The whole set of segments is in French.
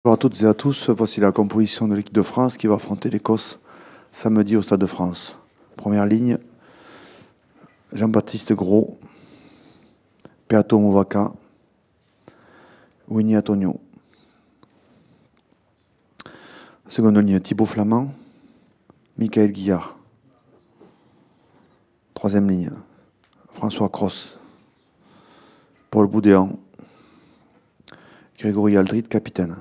Bonjour à toutes et à tous, voici la composition de l'équipe de France qui va affronter l'Écosse samedi au Stade de France. Première ligne, Jean-Baptiste Gros, Peato Movaca, Winnie Antonio. Seconde ligne, Thibaut Flamand, Michael Guillard. Troisième ligne, François Cross, Paul Boudéan, Grégory Aldrit, capitaine.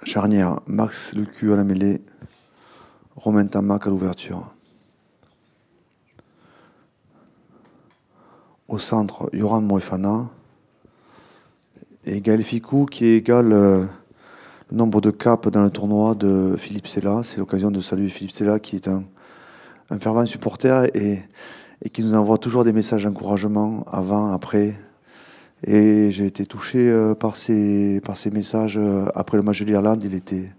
Charnière, Max Lecu à la mêlée, Romain Tamac à l'ouverture. Au centre, Yoram Moefana et Gaël Ficou qui égale le nombre de caps dans le tournoi de Philippe Sella. C'est l'occasion de saluer Philippe Sella qui est un fervent supporter et qui nous envoie toujours des messages d'encouragement avant, après. Et j'ai été touché par ces messages après le match de l'Irlande. Il était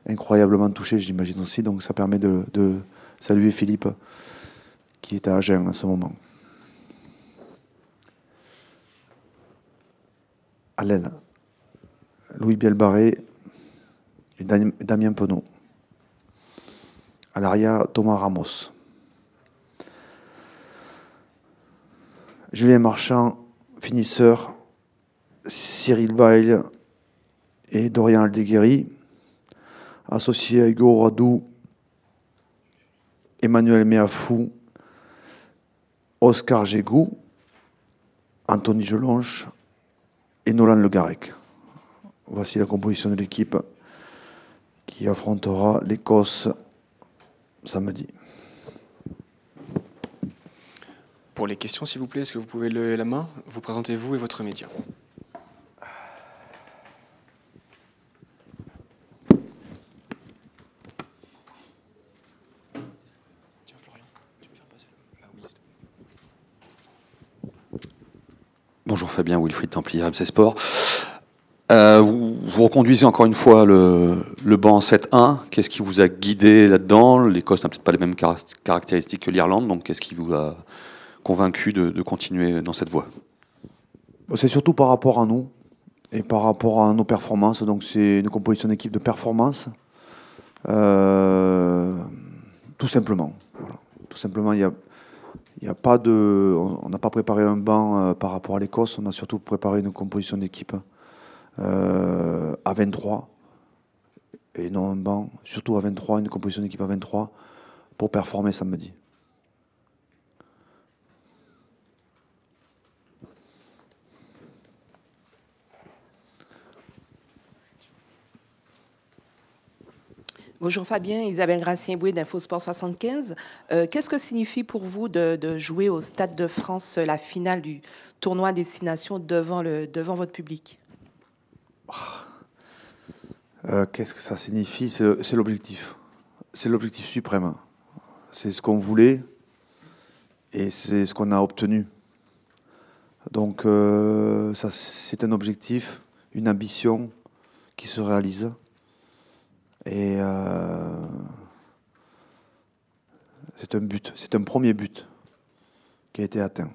incroyablement touché, j'imagine aussi. Donc ça permet de saluer Philippe qui est à Agen à ce moment. À l'aile, Louis Bielbarré et Damien Penaud. À l'arrière, Thomas Ramos. Julien Marchand, finisseur, Cyril Bail et Dorian Aldeguerri. Associé à Hugo Radou, Emmanuel Meafou, Oscar Gégou, Anthony Gelonche et Nolan Le Garec. Voici la composition de l'équipe qui affrontera l'Écosse samedi. Pour les questions, s'il vous plaît, est-ce que vous pouvez lever la main? Vous présentez vous et votre média. Tiens, Florian, tu peux faire passer la Willis. Bonjour Fabien, Wilfried Templier, MC Sport. Vous reconduisez encore une fois le banc 7-1. Qu'est-ce qui vous a guidé là-dedans? L'Écosse n'a peut-être pas les mêmes caractéristiques que l'Irlande, donc qu'est-ce qui vous a convaincu de continuer dans cette voie? C'est surtout par rapport à nous et par rapport à nos performances. Donc c'est une composition d'équipe de performance. Tout simplement. Voilà. Tout simplement, il y a pas de, on n'a pas préparé un banc par rapport à l'Écosse. On a surtout préparé une composition d'équipe à 23 et non un banc, surtout à 23, une composition d'équipe à 23 pour performer samedi. Bonjour Fabien, Isabelle Gracien-Boué d'Infosport 75. Qu'est-ce que signifie pour vous de jouer au Stade de France la finale du tournoi Destination devant votre public? Qu'est-ce que ça signifie? C'est l'objectif. C'est l'objectif suprême. C'est ce qu'on voulait et c'est ce qu'on a obtenu. Donc ça, c'est un objectif, une ambition qui se réalise. Et c'est un but, c'est un premier but qui a été atteint.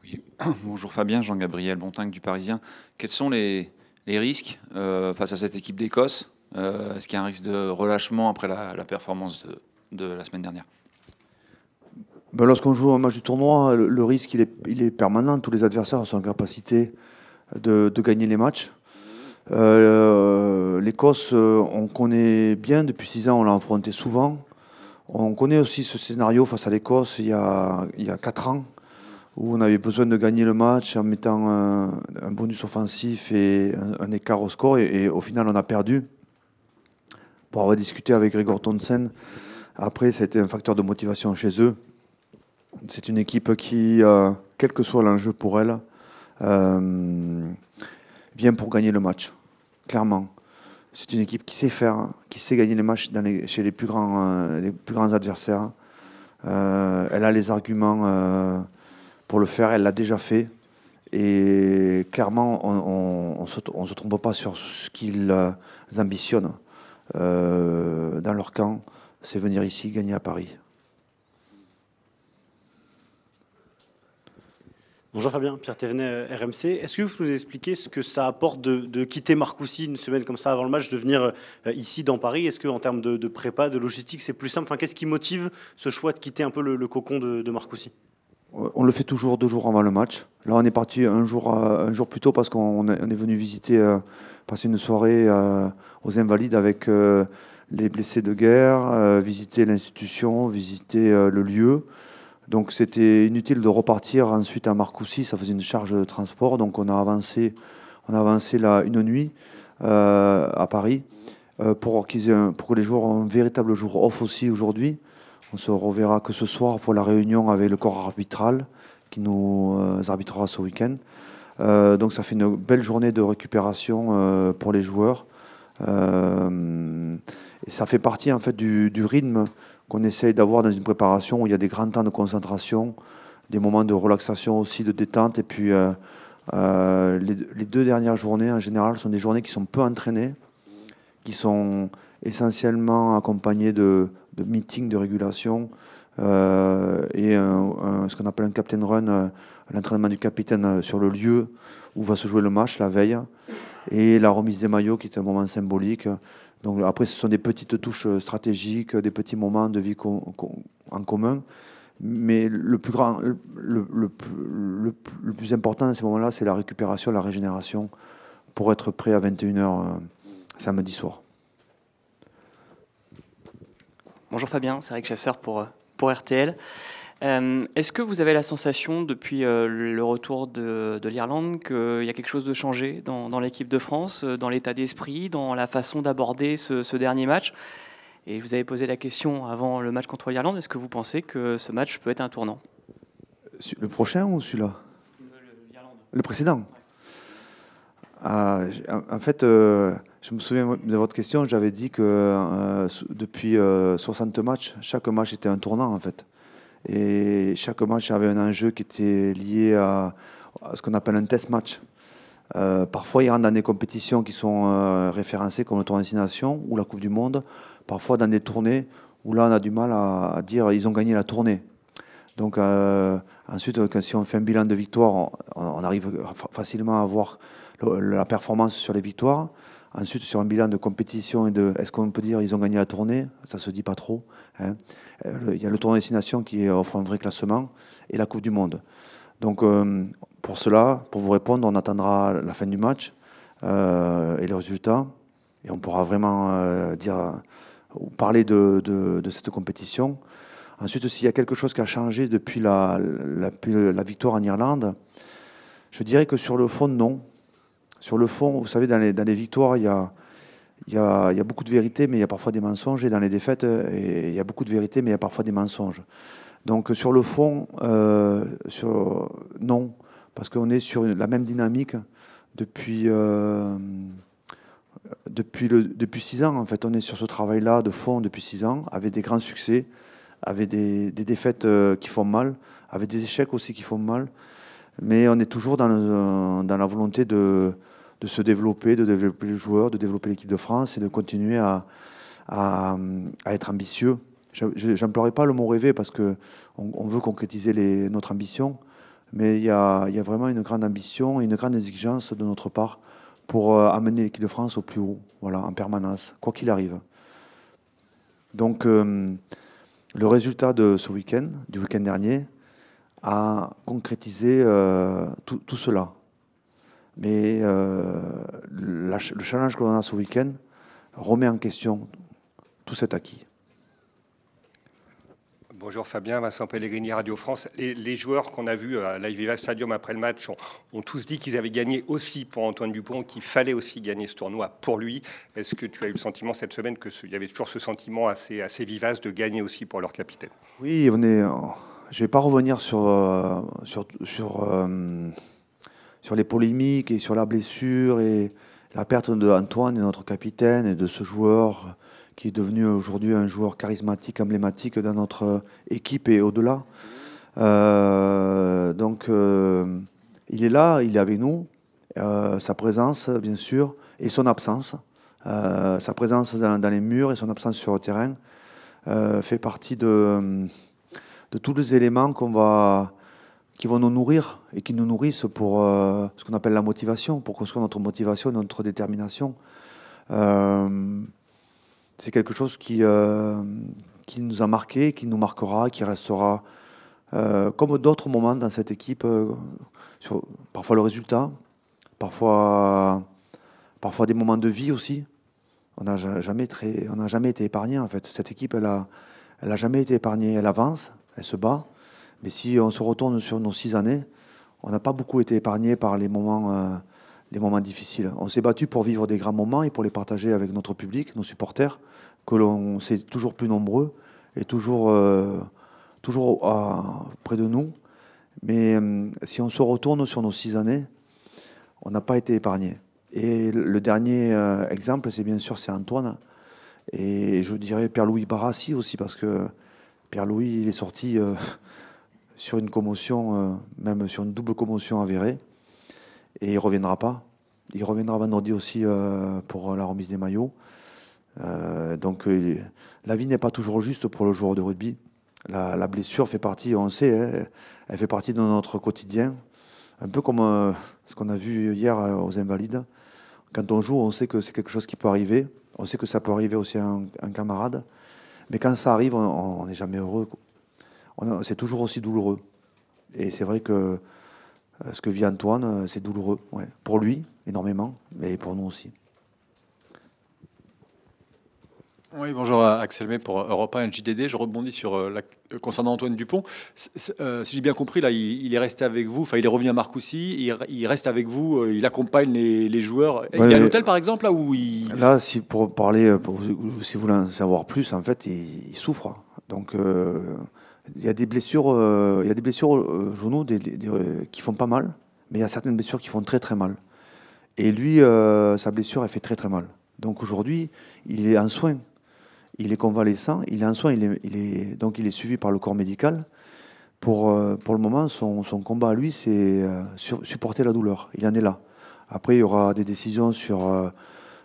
Oui. Bonjour Fabien, Jean-Gabriel Bontingue du Parisien. Quels sont les risques face à cette équipe d'Écosse? Est-ce qu'il y a un risque de relâchement après la performance de la semaine dernière? Lorsqu'on joue un match du tournoi, le risque il est permanent. Tous les adversaires sont en capacité de gagner les matchs. L'Écosse, on connaît bien, depuis 6 ans, on l'a affronté souvent. On connaît aussi ce scénario face à l'Écosse il y a 4 ans, où on avait besoin de gagner le match en mettant un bonus offensif et un écart au score. Et au final, on a perdu. Pour avoir discuté avec Gregor Townsend, après, ça a été un facteur de motivation chez eux. C'est une équipe qui, quel que soit l'enjeu pour elle, vient pour gagner le match, clairement. C'est une équipe qui sait faire, qui sait gagner les matchs chez les plus grands adversaires. Elle a les arguments pour le faire, elle l'a déjà fait. Et clairement, on ne se trompe pas sur ce qu'ils ambitionnent dans leur camp, c'est venir ici, gagner à Paris. Bonjour Fabien, Pierre Thévenet, RMC. Est-ce que vous pouvez nous expliquer ce que ça apporte de quitter Marcoussis une semaine comme ça avant le match, de venir ici dans Paris? Est-ce qu'en termes de prépa, de logistique, c'est plus simple? Enfin, qu'est-ce qui motive ce choix de quitter un peu le cocon de Marcoussis? On le fait toujours 2 jours avant le match. Là, on est parti un jour plus tôt parce qu'on est venu visiter, passer une soirée aux Invalides avec les blessés de guerre, visiter l'institution, visiter le lieu. Donc c'était inutile de repartir ensuite à Marcoussis, ça faisait une charge de transport. Donc on a avancé là une nuit à Paris pour que les joueurs aient un véritable jour off aussi aujourd'hui. On se reverra que ce soir pour la réunion avec le corps arbitral qui nous arbitrera ce week-end. Donc ça fait une belle journée de récupération pour les joueurs. Et ça fait partie en fait du rythme qu'on essaye d'avoir dans une préparation où il y a des grands temps de concentration, des moments de relaxation aussi, de détente. Et puis les 2 dernières journées en général sont des journées qui sont peu entraînées, qui sont essentiellement accompagnées de meetings de régulation et ce qu'on appelle un captain run, l'entraînement du capitaine sur le lieu où va se jouer le match la veille, et la remise des maillots qui est un moment symbolique. Donc après, ce sont des petites touches stratégiques, des petits moments de vie en commun. Mais le plus important à ces moments-là, c'est la récupération, la régénération pour être prêt à 21h samedi soir. Bonjour Fabien, c'est Eric Chasseur pour RTL. Est-ce que vous avez la sensation, depuis le retour de l'Irlande, qu'il y a quelque chose de changé dans l'équipe de France, dans l'état d'esprit, dans la façon d'aborder ce dernier match? Et je vous avais posé la question avant le match contre l'Irlande, est-ce que vous pensez que ce match peut être un tournant? Le prochain ou celui-là? Le précédent. En fait, je me souviens de votre question, j'avais dit que depuis 60 matchs, chaque match était un tournant en fait. Et chaque match avait un enjeu qui était lié à ce qu'on appelle un test match. Parfois, ils rentrent dans des compétitions qui sont référencées comme le tournoi Destination ou la Coupe du Monde. Parfois, dans des tournées où là, on a du mal à dire ils ont gagné la tournée. Donc, ensuite, si on fait un bilan de victoire, on arrive facilement à voir la performance sur les victoires. Ensuite, sur un bilan de compétition, est-ce qu'on peut dire ils ont gagné la tournée? Ça ne se dit pas trop. Hein. Il y a le tournoi Destination qui offre un vrai classement et la Coupe du Monde. Donc, pour cela, pour vous répondre, on attendra la fin du match et les résultats. Et on pourra vraiment parler de cette compétition. Ensuite, s'il y a quelque chose qui a changé depuis la victoire en Irlande, je dirais que sur le fond, non. Sur le fond, vous savez, dans les victoires, il y a beaucoup de vérité, mais il y a parfois des mensonges. Et dans les défaites, il y a beaucoup de vérité, mais il y a parfois des mensonges. Donc sur le fond, non, parce qu'on est sur la même dynamique depuis 6 ans. En fait, on est sur ce travail-là de fond depuis 6 ans, avec des grands succès, avec des défaites qui font mal, avec des échecs aussi qui font mal. Mais on est toujours dans la volonté de se développer, de développer les joueurs, de développer l'équipe de France et de continuer à être ambitieux. Je n'emploierai pas le mot rêver parce qu'on veut concrétiser notre ambition, mais il y a vraiment une grande ambition et une grande exigence de notre part pour amener l'équipe de France au plus haut, voilà, en permanence, quoi qu'il arrive. Donc, le résultat de ce week-end, du week-end dernier, a concrétisé tout cela. Mais le challenge que l'on a ce week-end remet en question tout cet acquis. Bonjour Fabien, Vincent Pellegrini, Radio France. Et les joueurs qu'on a vus à l'Aviva Stadium après le match ont tous dit qu'ils avaient gagné aussi pour Antoine Dupont, qu'il fallait aussi gagner ce tournoi pour lui. Est-ce que tu as eu le sentiment cette semaine qu'il y avait toujours ce sentiment assez vivace de gagner aussi pour leur capitaine? Oui, je ne vais pas revenir sur les polémiques et sur la blessure et la perte d'Antoine, notre capitaine, et de ce joueur qui est devenu aujourd'hui un joueur charismatique, emblématique dans notre équipe et au-delà. il est là, il est avec nous. Sa présence, bien sûr, et son absence. Sa présence dans les murs et son absence sur le terrain fait partie de tous les éléments qui vont nous nourrir et qui nous nourrissent pour ce qu'on appelle la motivation, pour construire notre motivation, notre détermination. C'est quelque chose qui nous a marqué, qui nous marquera, qui restera comme d'autres moments dans cette équipe, sur parfois le résultat, parfois des moments de vie aussi. On n'a jamais été épargné en fait. Cette équipe, elle a jamais été épargnée. Elle avance, elle se bat. Mais si on se retourne sur nos 6 années, on n'a pas beaucoup été épargné par les moments difficiles. On s'est battu pour vivre des grands moments et pour les partager avec notre public, nos supporters, que l'on c'est toujours plus nombreux et toujours près de nous. Mais si on se retourne sur nos 6 années, on n'a pas été épargné. Et le dernier exemple, c'est Antoine. Et je dirais Pierre-Louis Barassi aussi, parce que Pierre-Louis, il est sorti sur une commotion, même sur une double commotion avérée. Et il ne reviendra pas. Il reviendra vendredi aussi pour la remise des maillots. Donc la vie n'est pas toujours juste pour le joueur de rugby. La blessure fait partie, on sait, hein, elle fait partie de notre quotidien. Un peu comme ce qu'on a vu hier aux Invalides. Quand on joue, on sait que c'est quelque chose qui peut arriver. On sait que ça peut arriver aussi à un camarade. Mais quand ça arrive, on n'est jamais heureux. C'est toujours aussi douloureux. Et c'est vrai que ce que vit Antoine, c'est douloureux. Ouais. Pour lui, énormément, mais pour nous aussi. Oui, bonjour, Axel May pour Europe 1 et JDD. Je rebondis sur concernant Antoine Dupont. Si j'ai bien compris, là, il est resté avec vous. Enfin, il est revenu à Marcoussis. Il reste avec vous. Il accompagne les joueurs. Ouais, il est à l'hôtel, par exemple, là où il... Là, si pour parler, si vous voulez en savoir plus, en fait, il souffre. Donc, il y a des blessures, genoux qui font pas mal, mais il y a certaines blessures qui font très très mal. Et lui, sa blessure, elle fait très très mal. Donc aujourd'hui, il est en soins. Il est convalescent, il est en soins, donc il est suivi par le corps médical. Pour le moment, son combat à lui, c'est supporter la douleur. Il en est là. Après, il y aura des décisions sur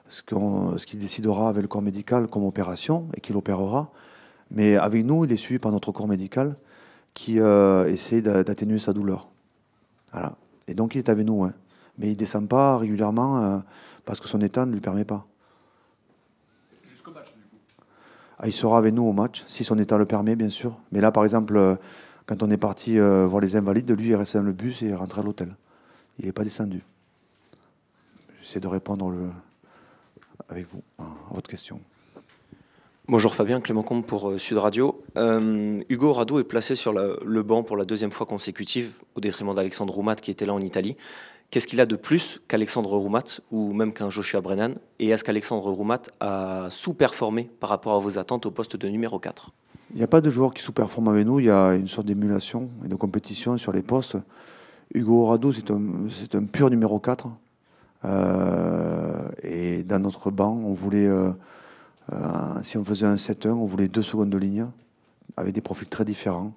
ce qu'il décidera avec le corps médical comme opération et qu'il opérera. Mais avec nous, il est suivi par notre corps médical qui essaie d'atténuer sa douleur. Voilà. Et donc, il est avec nous. Hein. Mais il ne descend pas régulièrement parce que son état ne lui permet pas. Jusqu'au match, du coup. Il sera avec nous au match, si son état le permet, bien sûr. Mais là, par exemple, quand on est parti voir les Invalides, lui, il est resté dans le bus et il est rentré à l'hôtel. Il n'est pas descendu. J'essaie de répondre avec vous à votre question. Bonjour Fabien, Clément Combe pour Sud Radio. Hugo Radu est placé sur le banc pour la 2e fois consécutive au détriment d'Alexandre Roumat qui était là en Italie. Qu'est-ce qu'il a de plus qu'Alexandre Roumat ou même qu'un Joshua Brennan? Et est-ce qu'Alexandre Roumat a sous-performé par rapport à vos attentes au poste de numéro 4? Il n'y a pas de joueur qui sous-performe avec nous, il y a une sorte d'émulation et de compétition sur les postes. Hugo Radu, c'est un pur numéro 4. Et dans notre banc, on voulait... si on faisait un 7-1, on voulait 2 secondes de ligne, avec des profils très différents.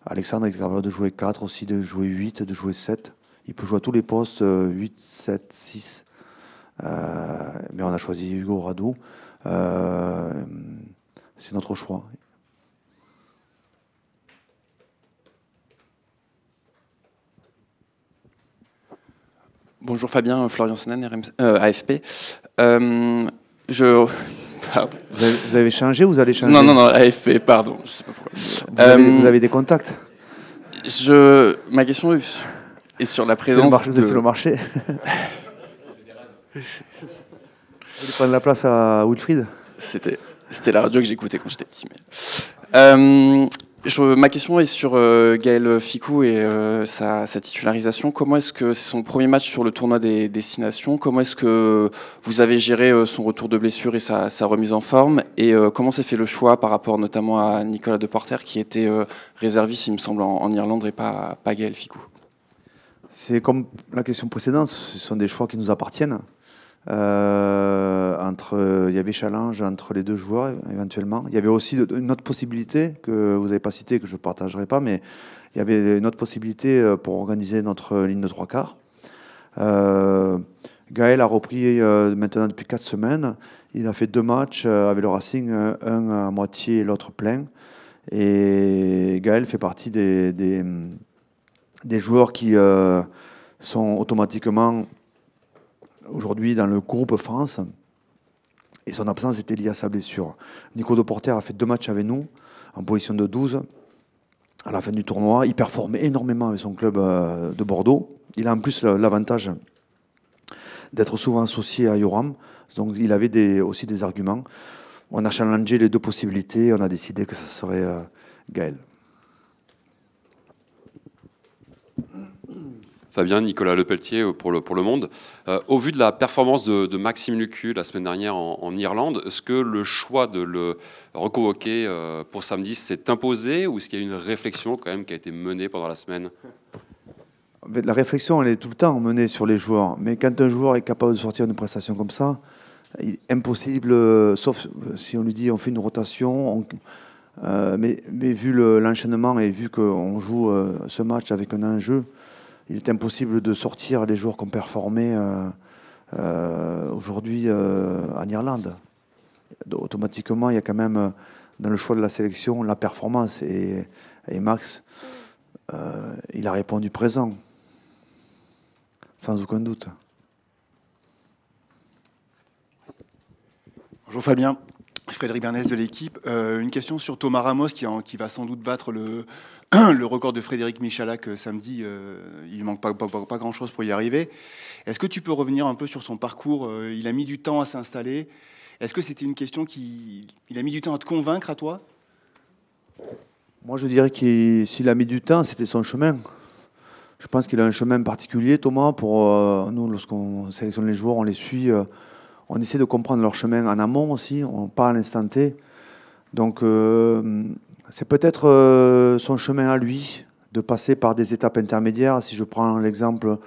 Alexandre est capable de jouer 4 aussi, de jouer 8, de jouer 7. Il peut jouer à tous les postes, 8, 7, 6. Mais on a choisi Hugo Radu. C'est notre choix. Bonjour Fabien, Florian Sonnen, AFP. Pardon. Vous avez changé ou vous allez changer? Non, AFP, pardon. Je sais pas pourquoi. Vous avez des contacts? Ma question est sur la présence. Vous êtes sur le marché. Vous allez prendre la place à Wilfried? C'était la radio que j'écoutais quand j'étais petit. Ma question est sur Gaël Fickou et sa titularisation. Comment est-ce que c'est son premier match sur le tournoi des 6 nations? Comment est-ce que vous avez géré son retour de blessure et sa remise en forme? Et comment s'est fait le choix par rapport notamment à Nicolas Deporter qui était réserviste, il me semble, en Irlande et pas Gaël Fickou? C'est comme la question précédente, ce sont des choix qui nous appartiennent. En il y avait challenge entre les deux joueurs éventuellement. Il y avait aussi une autre possibilité que vous n'avez pas citée, que je ne partagerai pas, mais il y avait une autre possibilité pour organiser notre ligne de 3/4. Gaël a repris maintenant depuis 4 semaines. Il a fait 2 matchs avec le Racing, un à moitié et l'autre plein. Et Gaël fait partie des joueurs qui sont automatiquement aujourd'hui dans le groupe France. Et son absence était liée à sa blessure. Nico Deporter a fait 2 matchs avec nous, en position de 12. À la fin du tournoi, il performait énormément avec son club de Bordeaux. Il a en plus l'avantage d'être souvent associé à Yoram. Donc il avait aussi des arguments. On a challengé les 2 possibilités. On a décidé que ce serait Gaël. Fabien, Nicolas Lepelletier pour le Monde. Au vu de la performance de Maxime Lucu la semaine dernière en Irlande, est-ce que le choix de le reconvoquer pour samedi s'est imposé ou est-ce qu'il y a une réflexion quand même qui a été menée pendant la semaine ? La réflexion, elle est tout le temps menée sur les joueurs. Mais quand un joueur est capable de sortir une prestation comme ça, il est impossible, sauf si on lui dit on fait une rotation. Mais vu l'enchaînement et vu qu'on joue ce match avec un enjeu, il est impossible de sortir les joueurs qui ont performé aujourd'hui en Irlande. Automatiquement, il y a quand même dans le choix de la sélection la performance. Et Max, il a répondu présent, sans aucun doute. Bonjour Fabien, Frédéric Bernès de l'équipe. Une question sur Thomas Ramos qui va sans doute battre le record de Frédéric Michalak samedi. Il ne manque pas grand-chose pour y arriver. Est-ce que tu peux revenir un peu sur son parcours ? Il a mis du temps à s'installer. Est-ce que c'était une question il a mis du temps à te convaincre à toi ? Moi, je dirais que s'il a mis du temps, c'était son chemin. Je pense qu'il a un chemin particulier, Thomas. Pour nous, lorsqu'on sélectionne les joueurs, on les suit. On essaie de comprendre leur chemin en amont aussi, pas à l'instant T. Donc, c'est peut-être son chemin à lui, de passer par des étapes intermédiaires. Si je prends l'exemple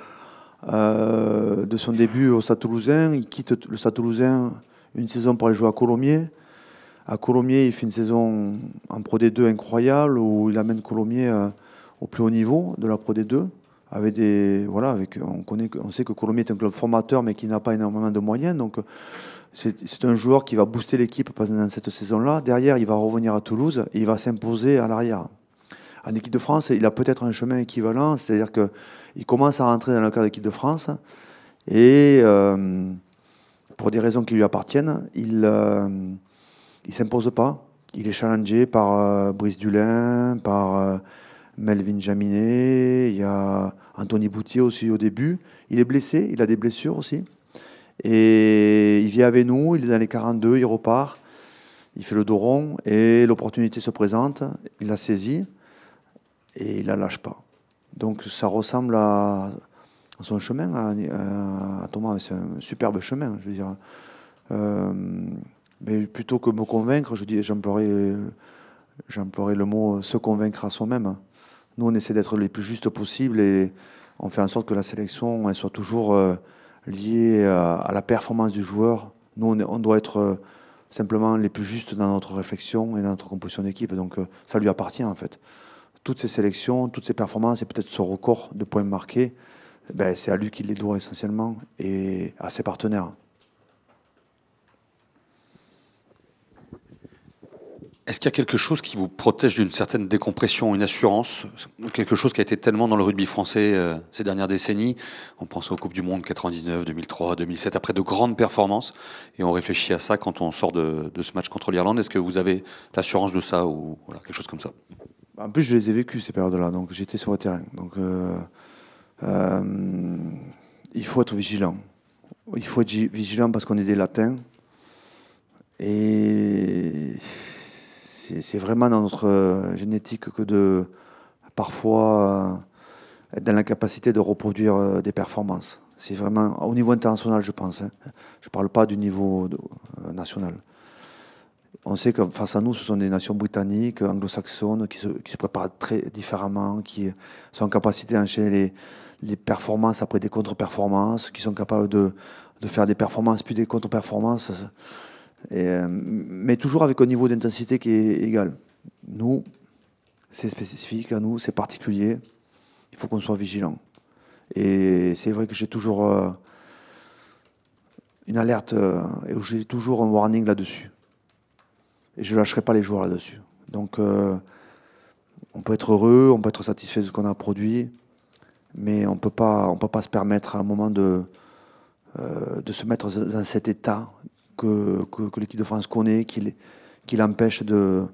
de son début au Stade Toulousain, il quitte le Stade Toulousain une saison pour aller jouer à Colomiers. À Colomiers, il fait une saison en Pro D2 incroyable, où il amène Colomiers au plus haut niveau de la Pro D2. On sait que Colomiers est un club formateur, mais qui n'a pas énormément de moyens. Donc, c'est un joueur qui va booster l'équipe pendant cette saison-là. Derrière, il va revenir à Toulouse et il va s'imposer à l'arrière. En équipe de France, il a peut-être un chemin équivalent, c'est-à-dire qu'il commence à rentrer dans le cadre de l'équipe de France et pour des raisons qui lui appartiennent, il ne s'impose pas. Il est challengé par Brice Dulin, par Melvin Jaminet, il y a Anthony Boutier aussi au début. Il est blessé, il a des blessures aussi. Et il vient avec nous, il est dans les 42, il repart, il fait le dos rond et l'opportunité se présente, il la saisit et il la lâche pas. Donc ça ressemble à son chemin, à Thomas, c'est un superbe chemin, je veux dire. Mais plutôt que me convaincre, j'emploierais le mot se convaincre à soi-même. Nous, on essaie d'être les plus justes possibles et on fait en sorte que la sélection elle soit toujours liée à la performance du joueur. Nous, on doit être simplement les plus justes dans notre réflexion et dans notre composition d'équipe. Donc, ça lui appartient, en fait. Toutes ces sélections, toutes ces performances et peut-être ce record de points marqués, c'est à lui qu'il les doit essentiellement et à ses partenaires. Est-ce qu'il y a quelque chose qui vous protège d'une certaine décompression, une assurance, quelque chose qui a été tellement dans le rugby français ces dernières décennies? On pense aux Coupes du Monde 99, 2003, 2007, après de grandes performances, et on réfléchit à ça quand on sort de ce match contre l'Irlande. Est-ce que vous avez l'assurance de ça ou voilà, quelque chose comme ça? En plus, je les ai vécues ces périodes-là, donc j'étais sur le terrain. Donc, il faut être vigilant. Il faut être vigilant parce qu'on est des latins. Et c'est vraiment dans notre génétique que de parfois être dans la capacité de reproduire des performances. C'est vraiment au niveau international, je pense. Je ne parle pas du niveau national. On sait que face à nous, ce sont des nations britanniques, anglo-saxonnes, qui se préparent très différemment, qui sont en capacité d'enchaîner les performances après des contre-performances, qui sont capables de faire des performances puis des contre-performances, mais toujours avec un niveau d'intensité qui est égal. Nous, c'est spécifique à nous, c'est particulier. Il faut qu'on soit vigilant. Et c'est vrai que j'ai toujours une alerte, et j'ai toujours un warning là-dessus. Et je ne lâcherai pas les joueurs là-dessus. Donc, on peut être heureux, on peut être satisfait de ce qu'on a produit, mais on peut pas se permettre à un moment de se mettre dans cet état que l'équipe de France connaît, qui l'empêche de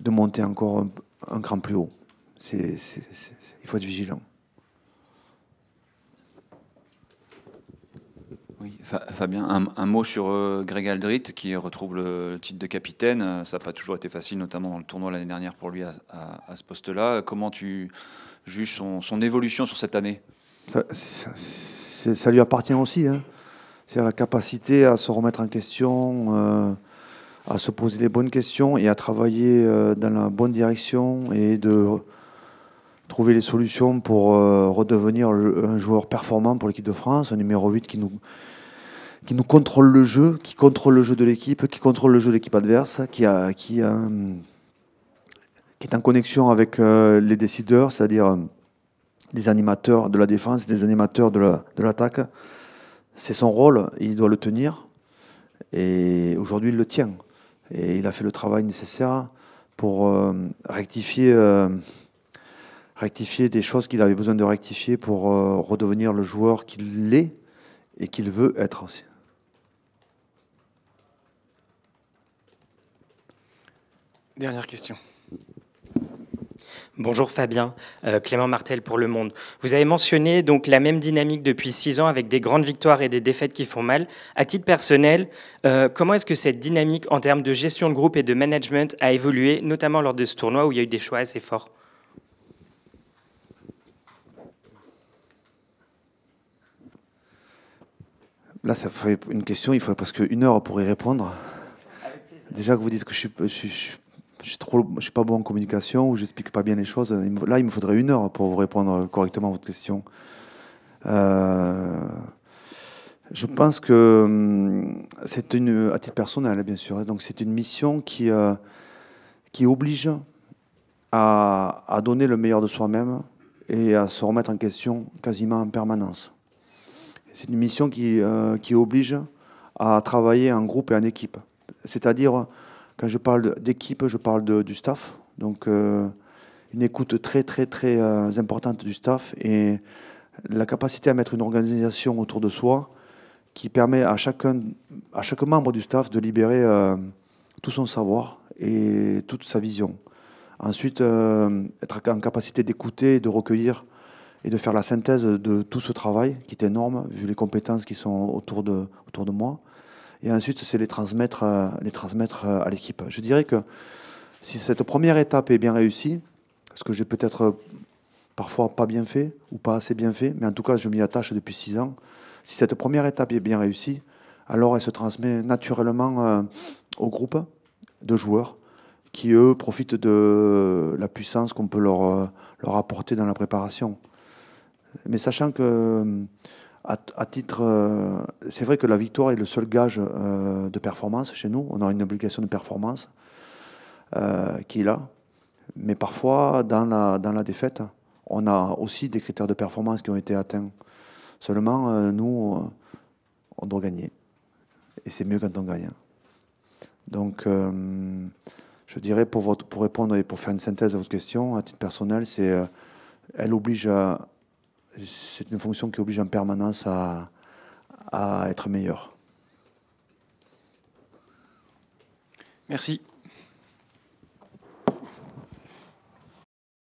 monter encore un cran plus haut. Il faut être vigilant. Oui, Fabien, un mot sur Greg Aldrit qui retrouve le titre de capitaine. Ça n'a pas toujours été facile, notamment dans le tournoi l'année dernière pour lui à ce poste-là. Comment tu juges son évolution sur cette année? Ça lui appartient aussi. Hein. C'est la capacité à se remettre en question, à se poser les bonnes questions et à travailler dans la bonne direction et de trouver les solutions pour redevenir un joueur performant pour l'équipe de France, un numéro 8 qui nous contrôle le jeu, qui contrôle le jeu de l'équipe, qui contrôle le jeu de l'équipe adverse, qui est en connexion avec les décideurs, c'est-à-dire les animateurs de la défense et les animateurs de l'attaque. C'est son rôle, il doit le tenir. Et aujourd'hui, il le tient. Et il a fait le travail nécessaire pour rectifier des choses qu'il avait besoin de rectifier pour redevenir le joueur qu'il est et qu'il veut être aussi. Dernière question. Bonjour Fabien, Clément Martel pour Le Monde. Vous avez mentionné donc la même dynamique depuis 6 ans avec des grandes victoires et des défaites qui font mal. À titre personnel, comment est-ce que cette dynamique en termes de gestion de groupe et de management a évolué, notamment lors de ce tournoi où il y a eu des choix assez forts? Là, ça fait une question, il faudrait presque 1 heure pour y répondre. Déjà que vous dites que je suis pas bon en communication ou j'explique pas bien les choses. Là, il me faudrait 1 heure pour vous répondre correctement à votre question. Je pense que c'est à titre personnel, bien sûr. Donc, c'est une mission qui oblige à donner le meilleur de soi-même et à se remettre en question quasiment en permanence. C'est une mission qui oblige à travailler en groupe et en équipe. C'est-à-dire, quand je parle d'équipe, je parle du staff. Donc, une écoute très, très, très importante du staff et la capacité à mettre une organisation autour de soi qui permet à chaque membre du staff de libérer tout son savoir et toute sa vision. Ensuite, être en capacité d'écouter, de recueillir et de faire la synthèse de tout ce travail qui est énorme, vu les compétences qui sont autour de moi. Et ensuite, c'est les transmettre à l'équipe. Je dirais que si cette première étape est bien réussie, ce que j'ai peut-être parfois pas bien fait ou pas assez bien fait, mais en tout cas, je m'y attache depuis 6 ans. Si cette première étape est bien réussie, alors elle se transmet naturellement au groupe de joueurs qui, eux, profitent de la puissance qu'on peut leur apporter dans la préparation. Mais sachant que, à titre, c'est vrai que la victoire est le seul gage de performance chez nous. On a une obligation de performance qui est là. Mais parfois, dans la défaite, on a aussi des critères de performance qui ont été atteints. Seulement, nous, on doit gagner. Et c'est mieux quand on gagne. Donc, je dirais, pour répondre et pour faire une synthèse à votre question, à titre personnel, c'est une fonction qui oblige en permanence à être meilleur. Merci.